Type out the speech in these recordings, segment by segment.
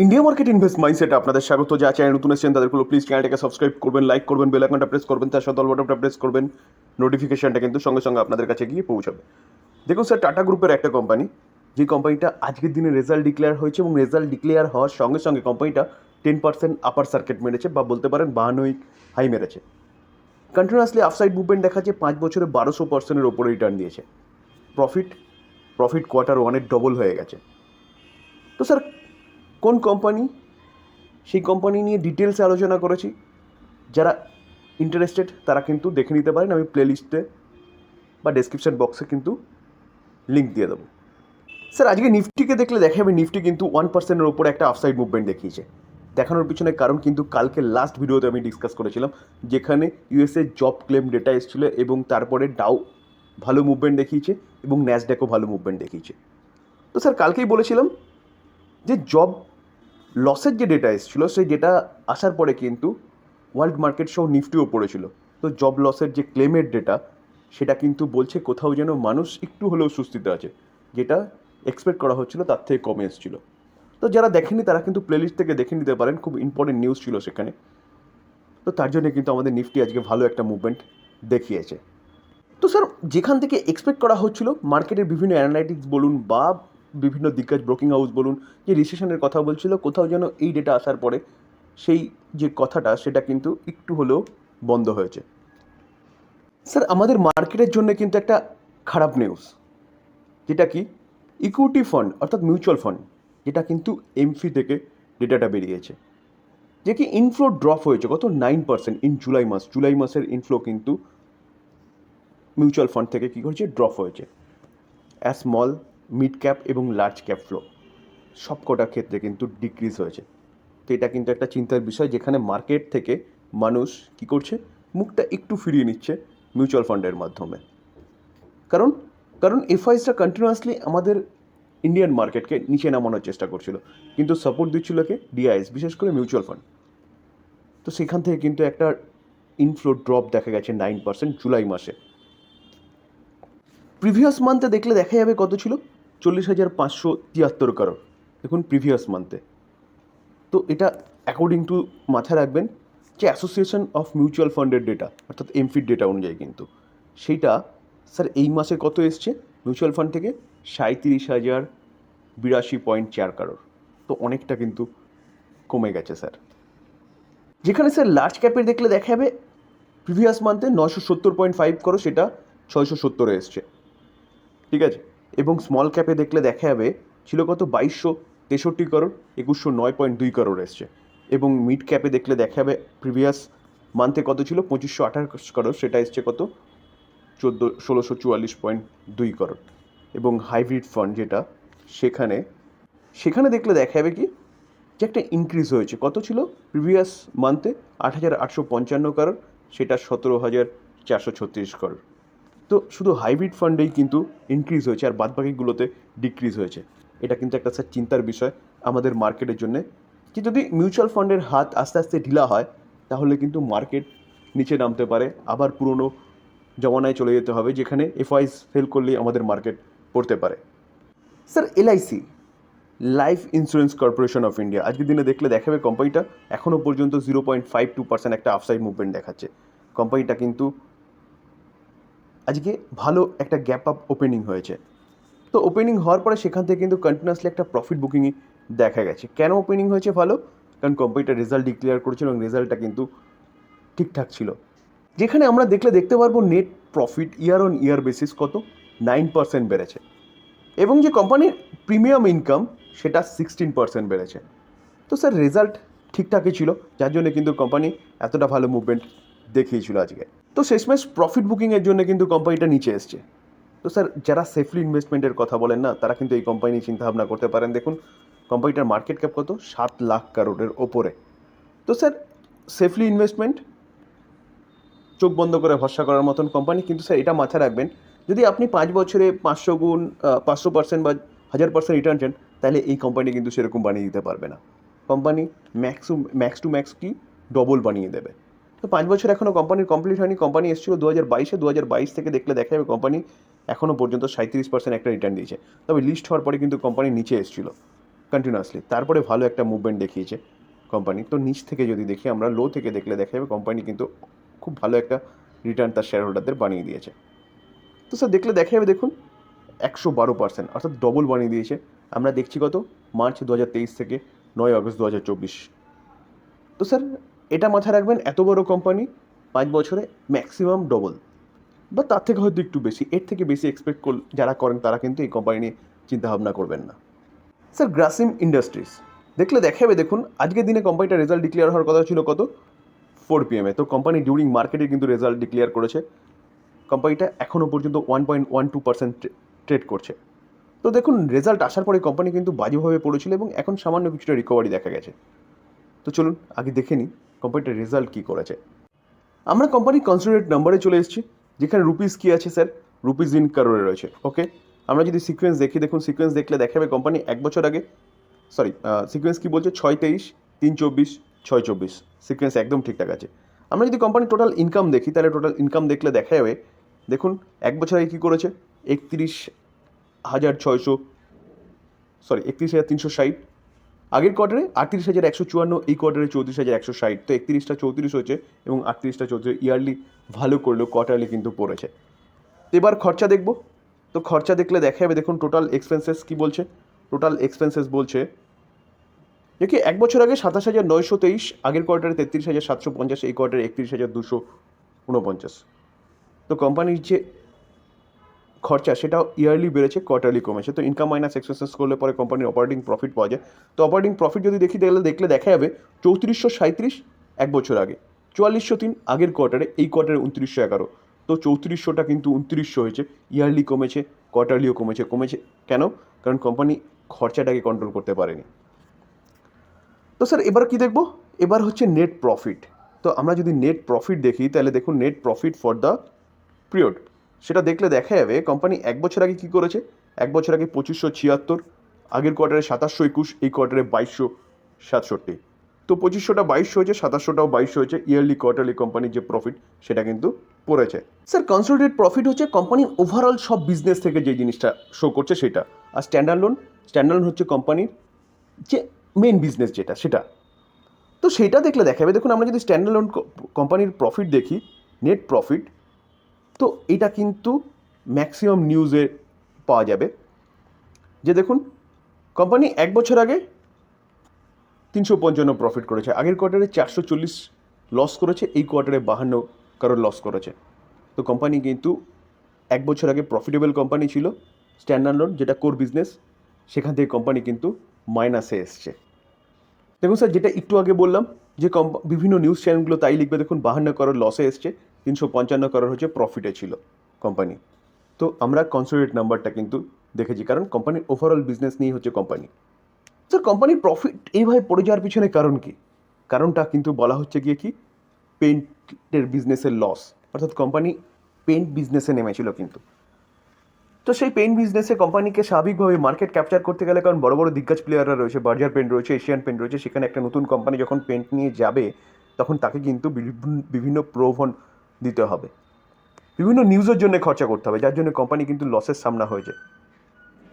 India market invest মাইন্ডসেটে আপনাদের স্বাগত। যা চ্যানেল নতুন এসেছেন তাদেরগুলো প্লিজ চ্যানেলটাকে সাবস্ক্রাইব করবেন, লাইক করবেন, বেল আইকনটা প্রেস করবেন, তার সাথে অল বাটনটা প্রেস করবেন। নোটিফিকেশনটা কিন্তু সঙ্গে সঙ্গে আপনাদের কাছে গিয়ে পৌঁছাবে। দেখুন স্যার, টাটা গ্রুপের একটা কোম্পানি, যে কোম্পানিটা আজকের দিনে রেজাল্ট ডিক্লেয়ার হয়েছে এবং রেজাল্ট ডিক্লেয়ার হওয়ার সঙ্গে সঙ্গে কোম্পানিটা 10% আপার সার্কিট মেরেছে, বা বলতে পারেন 52 হাই মেরেছে। কন্টিনিউয়াসলি আপসাইড মুভমেন্ট দেখাচ্ছে, 5 বছরে 1200%-এর ওপরে রিটার্ন দিয়েছে। প্রফিট কোয়ার্টার ওয়ানের ডবল হয়ে গেছে। তো স্যার, কোন কোম্পানি, সেই কোম্পানি নিয়ে ডিটেলসে আলোচনা করেছি। যারা ইন্টারেস্টেড তারা কিন্তু দেখে নিতে পারেন, আমি প্লেলিস্টে বা ডেসক্রিপশন বক্সে কিন্তু লিঙ্ক দিয়ে দেবো। স্যার, আজকে নিফটিকে দেখলে দেখা যাবে নিফটি কিন্তু 1%-এর ওপরে একটা আপসাইড মুভমেন্ট দেখিয়েছে। দেখানোর পিছনে কারণ কিন্তু কালকে লাস্ট ভিডিওতে আমি ডিসকাস করেছিলাম, যেখানে ইউএসএ জব ক্লেম ডেটা এসেছিলো এবং তারপরে ডাউ ভালো মুভমেন্ট দেখিয়েছে এবং ন্যাসড্যাকও ভালো মুভমেন্ট দেখিয়েছে। তো স্যার, কালকেই বলেছিলাম যে জব লসের যে ডেটা এসেছিলো, সেই ডেটা আসার পরে কিন্তু ওয়ার্ল্ড মার্কেট সহ নিফটিও পড়েছিল। তো জব লসের যে ক্লেমের ডেটা, সেটা কিন্তু বলছে কোথাও যেন মানুষ একটু হলেও সুস্থিতে আছে, যেটা এক্সপেক্ট করা হচ্ছিল তার থেকে কমে এসেছিল। তো যারা দেখেনি তারা কিন্তু প্লেলিস্ট থেকে দেখে নিতে পারেন, খুব ইম্পর্টেন্ট নিউজ ছিল সেখানে। তো তার জন্য কিন্তু আমাদের নিফটি আজকে ভালো একটা মুভমেন্ট দেখিয়েছে। তো স্যার, যেখান থেকে এক্সপেক্ট করা হচ্ছিল, মার্কেটের বিভিন্ন অ্যানালাইটিক্স বলুন বা বিভিন্ন দিগ্গজ ব্রোকিং হাউস বলুন, যে রিসেশনের কথা বলছিল, কোথাও যেন এই ডেটা আসার পরে সেই যে কথাটা সেটা কিন্তু একটু হলেও বন্ধ হয়েছে। স্যার, আমাদের মার্কেটের জন্য কিন্তু একটা খারাপ নিউজ, যেটা কি ইকুইটি ফান্ড অর্থাৎ মিউচুয়াল ফান্ড, যেটা কিন্তু এমফি থেকে ডেটাটা বেরিয়েছে, যে কি ইনফ্লো ড্রপ হয়েছে কত 9% ইন জুলাই মাসের ইনফ্লো কিন্তু মিউচুয়াল ফান্ড থেকে কী করেছে, ড্রপ হয়েছে। স্মল, মিড ক্যাপ এবং লার্জ ক্যাপ ফ্লো সব কটা ক্ষেত্রে কিন্তু ডিক্রিজ হয়েছে। তো এটা কিন্তু একটা চিন্তার বিষয়, যেখানে মার্কেট থেকে মানুষ কী করছে, মুখটা একটু ফিরিয়ে নিচ্ছে মিউচুয়াল ফান্ডের মাধ্যমে। কারণ কারণ এফআইসরা কন্টিনিউয়াসলি আমাদের ইন্ডিয়ান মার্কেটকে নিচে নামানোর চেষ্টা করছিল, কিন্তু সাপোর্ট দিচ্ছিল কে, ডিআইএস, বিশেষ করে মিউচুয়াল ফান্ড। তো সেখান থেকে কিন্তু একটা ইনফ্লো ড্রপ দেখা গেছে 9% জুলাই মাসে। প্রিভিয়াস মান্থে দেখলে দেখা যাবে কত ছিল, 40,573 কারোর। দেখুন প্রিভিয়াস মান্থে। তো এটা অ্যাকর্ডিং টু মাথায় রাখবেন যে অ্যাসোসিয়েশন অফ মিউচুয়াল ফান্ডের ডেটা অর্থাৎ এমফিড ডেটা অনুযায়ী কিন্তু সেইটা স্যার এই মাসে কত এসছে মিউচুয়াল ফান্ড থেকে, 37,082.4 কারোর। তো অনেকটা কিন্তু কমে গেছে স্যার। যেখানে স্যার লার্জ ক্যাপের দেখলে দেখা যাবে প্রিভিয়াস মান্থে 970.5 করো, সেটা 670 এসছে, ঠিক আছে। এবং স্মল ক্যাপে দেখলে দেখা যাবে ছিল কত 2263 করোড়, 2109.2 করোড় এসছে। এবং মিড ক্যাপে দেখলে দেখা যাবে প্রিভিয়াস মান্থে কত ছিল 2528 করোড়, সেটা এসছে কত 1644.2 করোড়। এবং হাইব্রিড ফান্ড যেটা, সেখানে দেখলে দেখা যাবে কি যে একটা ইনক্রিজ হয়েছে, কত ছিল প্রিভিয়াস মান্থে 8,855 করোড়, সেটা 17,436 করোড়। তো শুধু হাইব্রিড ফান্ডেই কিন্তু ইনক্রিজ হয়েছে আর বাদবাকিগুলোতে ডিক্রিজ হয়েছে। এটা কিন্তু একটা স্যার চিন্তার বিষয় আমাদের মার্কেটের জন্যে, যে যদি মিউচুয়াল ফান্ডের হাত আস্তে আস্তে ঢিলা হয়, তাহলে কিন্তু মার্কেট নিচে নামতে পারে, আবার পুরনো জমানায় চলে যেতে হবে, যেখানে এফআইস ফেল করলেই আমাদের মার্কেট পড়তে পারে। Sir, LIC, life insurance corporation of India, আজকের দিনে দেখলে দেখাবে কোম্পানিটা এখনও পর্যন্ত 0.52% একটা আপসাইড মুভমেন্ট দেখাচ্ছে। কোম্পানিটা কিন্তু আজকে ভালো একটা গ্যাপ আপ ওপেনিং হয়েছে। তো ওপেনিং হওয়ার পরে সেখান থেকে কিন্তু কন্টিনিউয়াসলি একটা প্রফিট বুকিংই দেখা গেছে। কেন ওপেনিং হয়েছে ভালো? কারণ কোম্পানিটা রেজাল্ট ডিক্লেয়ার করেছিল এবং রেজাল্টটা কিন্তু ঠিকঠাক ছিল। যেখানে আমরা দেখতে পারবো net profit year on year basis কত 9% বেড়েছে, এবং যে কোম্পানির প্রিমিয়াম ইনকাম সেটা 16% বেড়েছে। তো স্যার, রেজাল্ট ঠিকঠাকই ছিল, যার জন্য কিন্তু কোম্পানি এতটা ভালো মুভমেন্ট দেখিয়েছিল আজকে। তো শেষমেশ প্রফিট বুকিংয়ের জন্য কিন্তু কোম্পানিটা নিচে এসছে। তো স্যার, যারা সেফলি ইনভেস্টমেন্টের কথা বলেন না, তারা কিন্তু এই কোম্পানি চিন্তাভাবনা করতে পারেন। দেখুন কোম্পানিটার মার্কেট ক্যাপ কত, 7 লাখ কারোরের ওপরে। তো স্যার, সেফলি ইনভেস্টমেন্ট, চোখ বন্ধ করে ভরসা করার মতন কোম্পানি। কিন্তু স্যার এটা মাথায় রাখবেন, যদি আপনি 5 বছরে 500% বা 1000% রিটার্ন চান, তাহলে এই কোম্পানি কিন্তু সেরকম বানিয়ে দিতে পারবে না। কোম্পানি ম্যাক্স টু ম্যাক্স কি ডবল বানিয়ে দেবে। তো 5 বছর এখনও কোম্পানির কমপ্লিট হয়নি। কোম্পানি এসেছিল 2022-এ, 2022 থেকে দেখলে দেখা যাবে কোম্পানি এখনও পর্যন্ত 37% একটা রিটার্ন দিয়েছে। তবে লিস্ট হওয়ার পরে কিন্তু কোম্পানি নিচে এসেছিলো। কন্টিনিউয়াসলি, তারপরে ভালো একটা মুভমেন্ট দেখিয়েছে কোম্পানি। তো নিচ থেকে যদি দেখি আমরা, লো থেকে দেখলে দেখা যাবে কোম্পানি কিন্তু খুব ভালো একটা রিটার্ন তার শেয়ার হোল্ডারদের বানিয়ে দিয়েছে। তো স্যার দেখলে দেখা যাবে দেখুন 112%, অর্থাৎ ডবল বানিয়ে দিয়েছে। আমরা দেখছি কত, মার্চ 2023 থেকে 9 আগস্ট 2024। তো স্যার এটা মাথায় রাখবেন, এত বড় কোম্পানি 5 বছরে ম্যাক্সিমাম ডবল, বা তার থেকে হয়তো একটু বেশি, এর থেকে বেশি এক্সপেক্ট যারা করেন তারা কিন্তু এই কোম্পানি নিয়ে চিন্তাভাবনা করবেন না। স্যার গ্রাসিম ইন্ডাস্ট্রিজ দেখলে দেখা যাবে দেখুন আজকের দিনে কোম্পানিটার রেজাল্ট ডিক্লেয়ার হওয়ার কথা ছিল কত, 4 PM। তো কোম্পানি ডিউরিং মার্কেটে কিন্তু রেজাল্ট ডিক্লেয়ার করেছে। কোম্পানিটা এখনও পর্যন্ত 1.12% ট্রেড করছে। তো দেখুন রেজাল্ট আসার পরে কোম্পানি কিন্তু বাজেভাবে পড়েছিল এবং এখন সামান্য কিছুটা রিকভারি দেখা গেছে। তো চলুন আগে দেখে নিই কোম্পানিটার রেজাল্ট কী করেছে। আমরা কোম্পানির কনসোলিডেট নাম্বারে চলে এসেছি, যেখানে রুপিস কী আছে স্যার, রুপিস ইন কারোরে রয়েছে। ওকে, আমরা যদি সিকোয়েন্স দেখি, দেখুন সিকোয়েন্স দেখলে দেখাবে কোম্পানি 1 বছর আগে, সিকোয়েন্স কী বলছে, 6/23, 3/24, 6/24, সিকোয়েন্স একদম ঠিকঠাক আছে। আমরা যদি কোম্পানির টোটাল ইনকাম দেখি, তাহলে টোটাল ইনকাম দেখলে দেখা যাবে দেখুন 1 বছর আগে কী করেছে, 31,360, আগের কোয়ার্টারে 38,154, এই কোয়ার্টারে 34,160। তো 31টা 34 হয়েছে এবং 38টা 34 ইয়ারলি ভালো করলেও কোয়ার্টারলি কিন্তু পড়েছে। এবার খরচা দেখব। তো খরচা দেখলে দেখা যাবে দেখুন টোটাল এক্সপেন্সেস কী বলছে, টোটাল এক্সপেন্সেস বলছে যে কি 1 বছর আগে 27,923, আগের কোয়ার্টারে 33,750, এই কোয়ার্টারে 31,249। তো কোম্পানির যে খরচা সেটাও ইয়ারলি বেড়েছে, কোয়ার্টারলি কমেছে। তো ইনকাম মাইনাস এক্সপেন্সেস করলে পরে কোম্পানির অপারেটিং প্রফিট পাওয়া যায়। তো অপারেটিং প্রফিট যদি দেখলে দেখা যাবে 3437 1 বছর আগে, 4403 আগের কোয়ার্টারে, এই কোয়ার্টারে 2911। তো 3400টা কিন্তু 2900 হয়েছে, ইয়ারলি কমেছে, কোয়ার্টারলিও কমেছে কেন? কারণ কোম্পানি খরচাটাকে কন্ট্রোল করতে পারেনি। তো স্যার এবার কি দেখব, এবার হচ্ছে নেট প্রফিট। তো আমরা যদি নেট প্রফিট দেখি তাহলে দেখুন net profit for the period, সেটা দেখলে দেখা যাবে কোম্পানি 1 বছর আগে কী করেছে, 1 বছর আগে 2576, আগের কোয়ার্টারে 2721, এই কোয়ার্টারে 2267। তো 2500টা 2200 হয়েছে, 2700টাও 2200 হয়েছে, ইয়ারলি কোয়ার্টারলি কোম্পানির যে প্রফিট সেটা কিন্তু পড়েছে। স্যার কনসোলিডেটেড প্রফিট হচ্ছে কোম্পানির ওভারঅল সব বিজনেস থেকে যে জিনিসটা শো করছে সেটা, আর স্ট্যান্ডার্ড হচ্ছে কোম্পানির যে মেন বিজনেস যেটা সেটা। তো সেটা দেখলে দেখা যাবে দেখুন আমরা যদি স্ট্যান্ডার্ড কোম্পানির প্রফিট দেখি, নেট প্রফিট, তো এটা কিন্তু ম্যাক্সিমাম নিউজে পাওয়া যাবে যে দেখুন কোম্পানি 1 বছর আগে 355 প্রফিট করেছে, আগের কোয়ার্টারে 440 লস করেছে, এই কোয়ার্টারে 52 কারোর লস করেছে। তো কোম্পানি কিন্তু 1 বছর আগে প্রফিটেবল কোম্পানি ছিল, স্ট্যান্ডার্ড যেটা কোর বিজনেস, সেখান থেকে কোম্পানি কিন্তু মাইনাসে এসছে। দেখুন স্যার যেটা একটু আগে বললাম যে বিভিন্ন নিউজ চ্যানেলগুলো তাই লিখবে, দেখুন 52 কারোর লসে এসছে, 355 কারোর হচ্ছে প্রফিটে ছিল কোম্পানি। তো আমরা কনসোলিডেট নাম্বারটা কিন্তু দেখেছি, কারণ কোম্পানির ওভারঅল বিজনেস নিয়েই হচ্ছে কোম্পানি। স্যার কোম্পানির প্রফিট এইভাবে পড়ে যাওয়ার পিছনে কারণ কি? কারণটা কিন্তু বলা হচ্ছে গিয়ে কি, পেন্টের বিজনেসের লস, অর্থাৎ কোম্পানি পেন্ট বিজনেসে নেমেছিল কিন্তু। তো সেই পেন্ট বিজনেসে কোম্পানিকে স্বাভাবিকভাবে মার্কেট ক্যাপচার করতে গেলে, কারণ বড় বড় দিগ্গজ প্লেয়াররা রয়েছে, বার্জার পেন্ট রয়েছে, এশিয়ান পেন্ট রয়েছে, সেখানে একটা নতুন কোম্পানি যখন পেন্ট নিয়ে যাবে তখন তাকে কিন্তু বিভিন্ন প্রলোভন দিতে হবে, বিভিন্ন নিউজের জন্য খরচা করতে হবে, যার জন্য কোম্পানি কিন্তু লসের সামনা হয়েছে।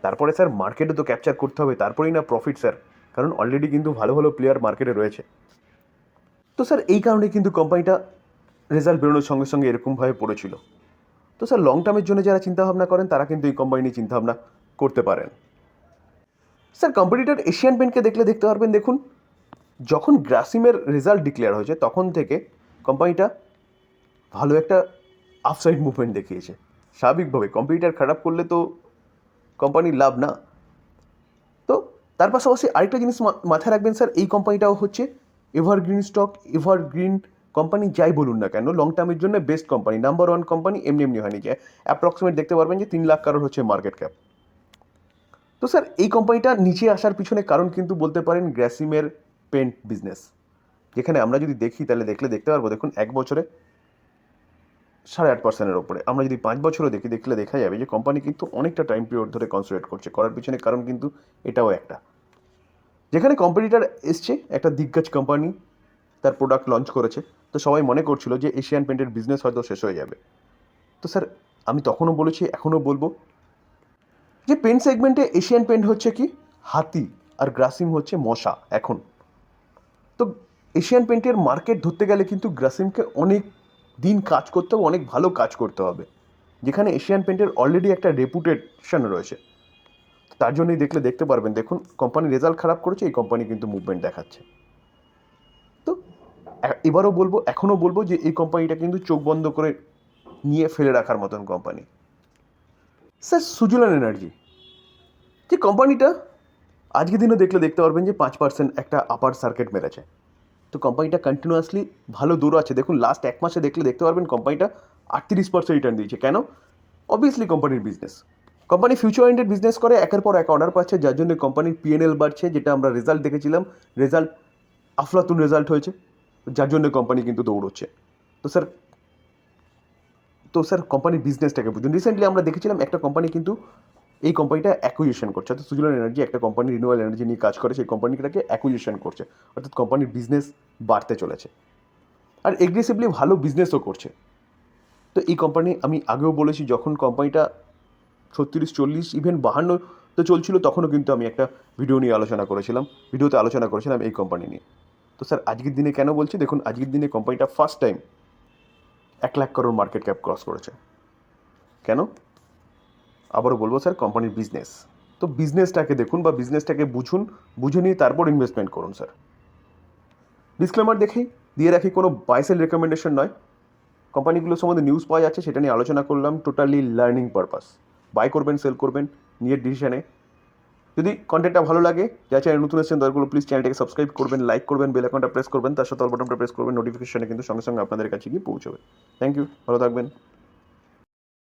তারপরে স্যার মার্কেটে তো ক্যাপচার করতে হবে, তারপরেই না প্রফিট স্যার, কারণ অলরেডি কিন্তু ভালো ভালো প্লেয়ার মার্কেটে রয়েছে। তো স্যার এই কারণে কিন্তু কোম্পানিটা রেজাল্ট বেরোনোর সঙ্গে সঙ্গে এরকমভাবে পড়েছিল। তো স্যার লং টার্মের জন্য যারা চিন্তাভাবনা করেন তারা কিন্তু এই কোম্পানি নিয়ে চিন্তাভাবনা করতে পারেন। স্যার কম্পিটিটর এশিয়ান পেন্টকে দেখতে পারবেন, দেখুন যখন গ্রাসিমের রেজাল্ট ডিক্লেয়ার হয়েছে তখন থেকে কোম্পানিটা ভালো একটা আপসাইড মুভমেন্ট দেখিয়েছে। স্বাভাবিকভাবে কম্পিটিটর খারাপ করলে তো কোম্পানির লাভ না। তো তার পাশাপাশি আরেকটা জিনিস মাথায় রাখবেন স্যার, এই কোম্পানিটাও হচ্ছে এভারগ্রিন স্টক, এভারগ্রিন কোম্পানি যাই বলুন না কেন, লং টার্মের জন্য বেস্ট কোম্পানি, নাম্বার 1 কোম্পানি এমনি হয়নি, যে অ্যাপ্রক্সিমেট দেখতে পারবেন যে 3 লাখ কারোর হচ্ছে মার্কেট ক্যাপ। তো স্যার এই কোম্পানিটা নিচে আসার পিছনে কারণ কিন্তু বলতে পারেন গ্রাসিমের পেন্ট বিজনেস, যেখানে আমরা যদি দেখি তাহলে দেখতে পারবো দেখুন 1 বছরে 8.5%-এর ওপরে। আমরা যদি 5 বছরও দেখলে দেখা যাবে যে কোম্পানি কিন্তু অনেকটা টাইম পিরিয়ড ধরে কনসোলিডেট করছে, করার পিছনে কারণ কিন্তু এটাও একটা, যেখানে কম্পিটিটার এসছে একটা দিগ্গজ কোম্পানি, তার প্রোডাক্ট লঞ্চ করেছে, তো সবাই মনে করছিল যে এশিয়ান পেন্টের বিজনেস হয়তো শেষ হয়ে যাবে। তো স্যার আমি তখনও বলেছি, এখনও বলবো যে পেন্ট সেগমেন্টে এশিয়ান পেন্ট হচ্ছে কি হাতি, আর গ্রাসিম হচ্ছে মশা এখন। তো এশিয়ান পেন্টের মার্কেট ধরতে গেলে কিন্তু গ্রাসিমকে অনেক দিন কাজ করতে হবে, অনেক ভালো কাজ করতে হবে, যেখানে এশিয়ান পেন্টের অলরেডি একটা রেপুটেশন রয়েছে। তার জন্যই দেখতে পারবেন, দেখুন কোম্পানি রেজাল্ট খারাপ করেছে, এই কোম্পানি কিন্তু মুভমেন্ট দেখাচ্ছে। তো এবারও বলবো, এখনও বলবো যে এই কোম্পানিটা কিন্তু চোখ বন্ধ করে নিয়ে ফেলে রাখার মতন কোম্পানি। স্যার সুজলান এনার্জি, যে কোম্পানিটা আজকের দিনে দেখতে পারবেন যে 5% একটা আপার সার্কিট মেরেছে। তো কোম্পানিটা কন্টিনিউয়াসলি ভালো দৌড় আছে। দেখুন লাস্ট এক মাসে দেখতে পারবেন কোম্পানিটা 38% রিটার্ন দিয়েছে। কেন? অবভিয়াসলি কোম্পানির business. Company future oriented business করে, একের পর এক অর্ডার পাচ্ছে, যার জন্য কোম্পানির পিএনএল বাড়ছে, যেটা আমরা রেজাল্ট দেখেছিলাম। রেজাল্ট আফলাতুন রেজাল্ট হয়েছে, যার জন্য কোম্পানি কিন্তু দৌড়চ্ছে। তো স্যার কোম্পানির বিজনেসটাকে বুঝুন। রিসেন্টলি আমরা দেখেছিলাম একটা কোম্পানি কিন্তু এই কোম্পানিটা অ্যাকুইজিশন করছে, অর্থাৎ সুজলান এনার্জি একটা কোম্পানি রিনিউয়েবল এনার্জি নিয়ে কাজ করে, সেই কোম্পানিটাকে অ্যাকুইজিশন করছে, অর্থাৎ কোম্পানির বিজনেস বাড়তে চলেছে আর এগ্রেসিভলি ভালো বিজনেসও করছে। তো এই কোম্পানি আমি আগেও বলেছি, যখন কোম্পানিটা 36, 40, ইভেন 52 তো চলছিল, তখনও কিন্তু আমি একটা ভিডিওতে আলোচনা করেছিলাম এই কোম্পানি নিয়ে। তো স্যার আজকের দিনে কেন বলছি, দেখুন আজকের দিনে কোম্পানিটা first time 1 lakh crore market cap cross করেছে। কেন? আবারও বলবো স্যার, কোম্পানির বিজনেস। তো বিজনেসটাকে দেখুন বা বিজনেসটাকে বুঝুন, বুঝে নিয়ে তারপর ইনভেস্টমেন্ট করুন স্যার। ডিসক্লেমার দেখেই দিয়ে রাখি, কোনো বাই সেল রেকমেন্ডেশন নয়। কোম্পানিগুলোর সম্বন্ধে নিউজ পাওয়া যাচ্ছে, সেটা নিয়ে আলোচনা করলাম, টোটালি লার্নিং পারপাস। বাই করবেন, সেল করবেন নিজের ডিসিশনে। যদি কন্টেন্টটা ভালো লাগে, যা চ্যানেল নতুন এসেছেন দরগুলো প্লিজ চ্যানেলটাকে সাবস্ক্রাইব করবেন, লাইক করবেন, বেল আইকনটা প্রেস করবেন, তার সাথে অল বাটনটা প্রেস করবেন, নোটিফিকেশনে কিন্তু সঙ্গে সঙ্গে আপনাদের কাছে গিয়ে পৌঁছবে। থ্যাংক ইউ, ভালো থাকবেন।